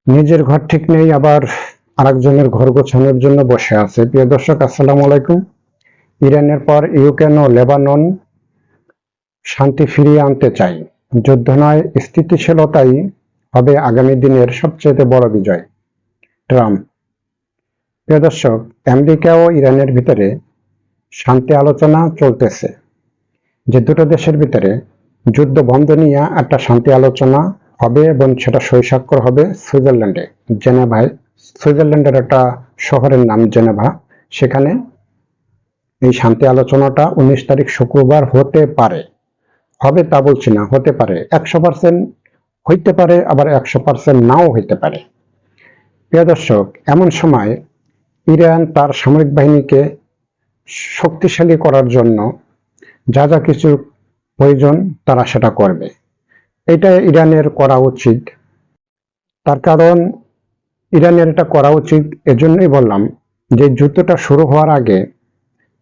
নিজের ঘর ঠিক নেই, আবার আরেকজনের ঘর গোছানোর জন্য বসে আছে। প্রিয় দর্শক, আসসালামু আলাইকুম। ইরানের পর ইউক্রেন ও লেবানন শান্তি ফিরিয়ে আনতে চাই। যুদ্ধ নয়, স্থিতিশীলতাই হবে আগামী দিনের সবচেয়ে বড় বিজয়। ট্রাম্প। প্রিয় দর্শক, আমেরিকা ও ইরানের ভিতরে শান্তি আলোচনা চলতেছে, যে দুটো দেশের ভিতরে যুদ্ধ বন্ধ নিয়ে একটা শান্তি আলোচনা হবে এবং সেটা সই স্বাক্ষর হবে সুইজারল্যান্ডে, জেনেভায়। সুইজারল্যান্ডের একটা শহরের নাম জেনেভা। সেখানে এই শান্তি আলোচনাটা 19 তারিখ শুক্রবার হতে পারে। হবে তা বলছি না, হতে পারে। 100% হইতে পারে, আবার 100% নাও হইতে পারে। প্রিয় দর্শক, এমন সময় ইরান তার সামরিক বাহিনীকে শক্তিশালী করার জন্য যা যা কিছু প্রয়োজন তারা সেটা করবে। এটা ইরানের করা উচিত। তার কারণ ইরানের এটা করা উচিত এজন্যই বললাম, যে যুদ্ধটা শুরু হওয়ার আগে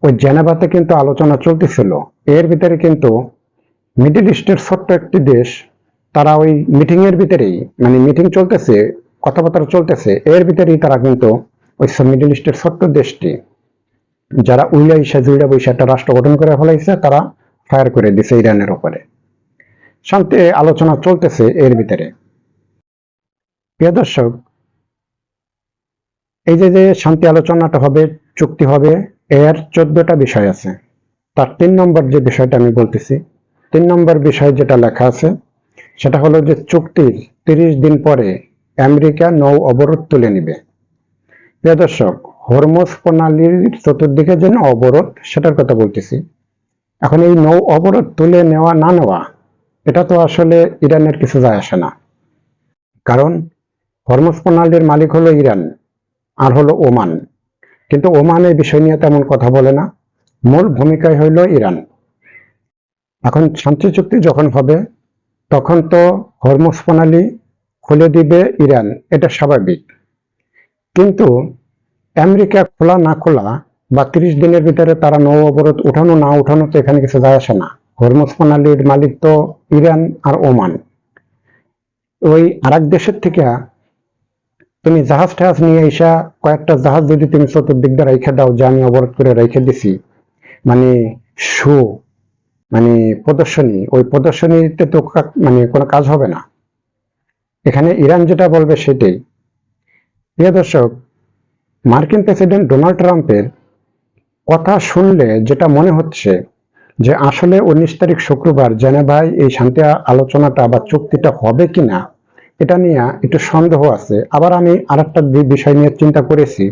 ওই জেনেভাতে কিন্তু আলোচনা চলতেছিল। এর ভিতরে কিন্তু মিডল ইস্টের ছোট্ট একটি দেশ, তারা ওই মিটিং এর ভিতরেই, মানে মিটিং চলতেছে, কথাবার্তা চলতেছে, এর ভিতরেই তারা কিন্তু ওই মিডল ইস্টের ছোট্ট দেশটি, যারা উইলা জুইলা বৈশা একটা রাষ্ট্র গঠন করে ফেলাইছে, তারা ফায়ার করে দিছে ইরানের উপরে। শান্তি আলোচনা চলতেছে এর ভিতরে। প্রিয় দর্শক, এই যে যে শান্তি আলোচনাটা হবে, চুক্তি হবে, এর 14টা বিষয় আছে। তার 3 নম্বর যে বিষয়টা আমি বলতেছি, 3 নম্বর বিষয় যেটা লেখা আছে সেটা হলো যে চুক্তির 30 দিন পরে আমেরিকা নৌ অবরোধ তুলে নিবে। প্রিয় দর্শক, হরমুজ প্রণালীর চতুর্দিকে যে অবরোধ, সেটার কথা বলতেছি। এখন এই নৌ অবরোধ তুলে নেওয়া না নেওয়া, এটা তো আসলে ইরানের কিছু যায় আসে না। কারণ হরমুজ প্রণালীর মালিক হলো ইরান আর হলো ওমান। কিন্তু ওমান এই বিষয় নিয়ে তেমন কথা বলে না, মূল ভূমিকায় হইল ইরান। এখন শান্তি চুক্তি যখন হবে, তখন তো হরমুজ প্রণালী খুলে দিবে ইরান, এটা স্বাভাবিক। কিন্তু আমেরিকা খোলা না খোলা বা 30 দিনের ভিতরে তারা নৌ অবরোধ উঠানো না উঠানো, তো এখানে কিছু যায় আসে না। হরমুজ প্রণালীর মালিক তো ইরান আর ওমান। ওই আরেক দেশের থেকে তুমি জাহাজ টাহাজ নিয়ে এসা, কয়েকটা জাহাজ যদি তুমি চতুর্দিক দিয়ে রেখে দাও, যে আমি অবরোধ করে রেখে দিছি, মানে শো, মানে প্রদর্শনী, ওই প্রদর্শনীতে তো মানে কোনো কাজ হবে না। এখানে ইরান যেটা বলবে সেটাই। প্রিয় দর্শক, মার্কিন প্রেসিডেন্ট ডোনাল্ড ট্রাম্পের কথা শুনলে যেটা মনে হচ্ছে, যে আসলে 19 তারিখ শুক্রবার জেনেভায় এই শান্তি আলোচনাটা বা চুক্তিটা হবে কিনা, এটা নিয়ে একটু সন্দেহ আছে। আবার আমি আরেকটা বিষয় নিয়ে চিন্তা করেছি,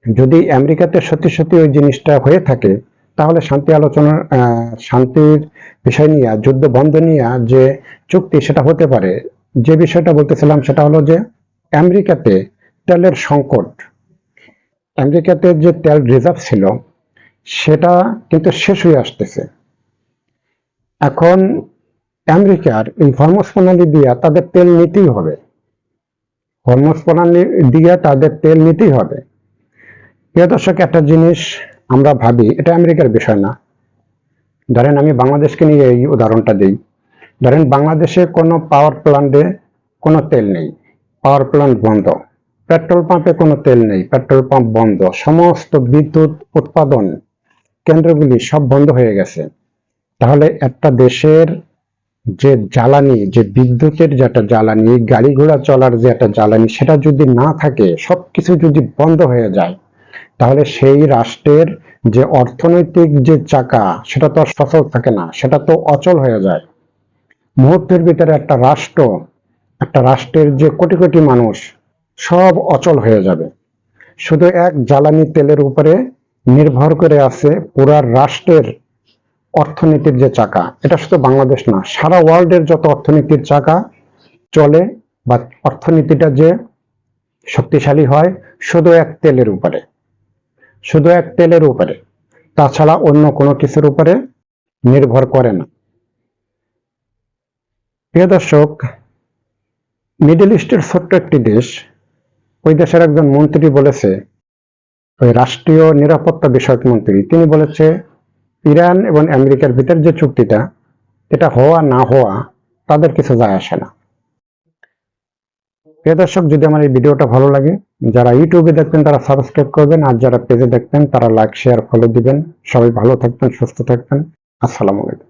যদি আমেরিকাতে সত্যি সত্যি ওই জিনিসটা হয়ে থাকে, তাহলে শান্তি আলোচনার শান্তির বিষয় নিয়ে, যুদ্ধ বন্ধ নিয়ে যে চুক্তি, সেটা হতে পারে। যে বিষয়টা বলতেছিলাম সেটা হলো যে আমেরিকাতে তেলের সংকট, আমেরিকাতে যে তেল রিজার্ভ ছিল সেটা কিন্তু শেষ হয়ে আসতেছে। এখন আমেরিকার এই হরমুজ প্রণালী দিয়ে তাদের তেল নিতেই হবে, হরমুজ প্রণালী দিয়ে তাদের তেল নিতেই হবে। প্রিয় দর্শক, একটা জিনিস আমরা ভাবি, এটা আমেরিকার বিষয় না। ধরেন আমি বাংলাদেশকে নিয়ে এই উদাহরণটা দিই। ধরেন বাংলাদেশে কোনো পাওয়ার প্ল্যান্টে কোনো তেল নেই, পাওয়ার প্ল্যান্ট বন্ধ। পেট্রোল পাম্পে কোনো তেল নেই, পেট্রোল পাম্প বন্ধ। সমস্ত বিদ্যুৎ উৎপাদন কেন্দ্রগুলি সব বন্ধ হয়ে গেছে। তাহলে একটা দেশের যে জ্বালানি, যে বিদ্যুতের যে একটা জ্বালানি, গাড়ি ঘোড়া চলার যে একটা জ্বালানি, সেটা যদি না থাকে, সবকিছু যদি বন্ধ হয়ে যায়, তাহলে সেই রাষ্ট্রের যে অর্থনৈতিক যে চাকা, সেটা তো আর সচল থাকে না, সেটা তো অচল হয়ে যায়। মুহূর্তের ভিতরে একটা রাষ্ট্রের যে কোটি কোটি মানুষ, সব অচল হয়ে যাবে। শুধু এক জ্বালানি তেলের উপরে নির্ভর করে আছে পুরা রাষ্ট্রের অর্থনীতির যে চাকা। এটা শুধু বাংলাদেশ না, সারা ওয়ার্ল্ডের যত অর্থনীতির চাকা চলে বা অর্থনীতিটা যে শক্তিশালী হয়, শুধু এক তেলের উপরে, শুধু এক তেলের উপরে, তাছাড়া অন্য কোনো কিছুর উপরে নির্ভর করে না। প্রিয় দর্শক, মিডল ইস্টের ছোট্ট একটি দেশ, ওই দেশের একজন মন্ত্রী বলেছে, ওই রাষ্ট্রীয় নিরাপত্তা বিষয়ক মন্ত্রী, তিনি বলেছে ইরান এবং আমেরিকার ভিতর যে চুক্তিটা, এটা হওয়া না হওয়া তাদের কিছু যায় আসে না। প্রিয় দর্শক, যদি আমার এই ভিডিওটা ভালো লাগে, যারা ইউটিউবে দেখবেন তারা সাবস্ক্রাইব করবেন, আর যারা পেজে দেখবেন তারা লাইক শেয়ার ফলো দিবেন। সবাই ভালো থাকবেন, সুস্থ থাকবেন। আসসালামু আলাইকুম।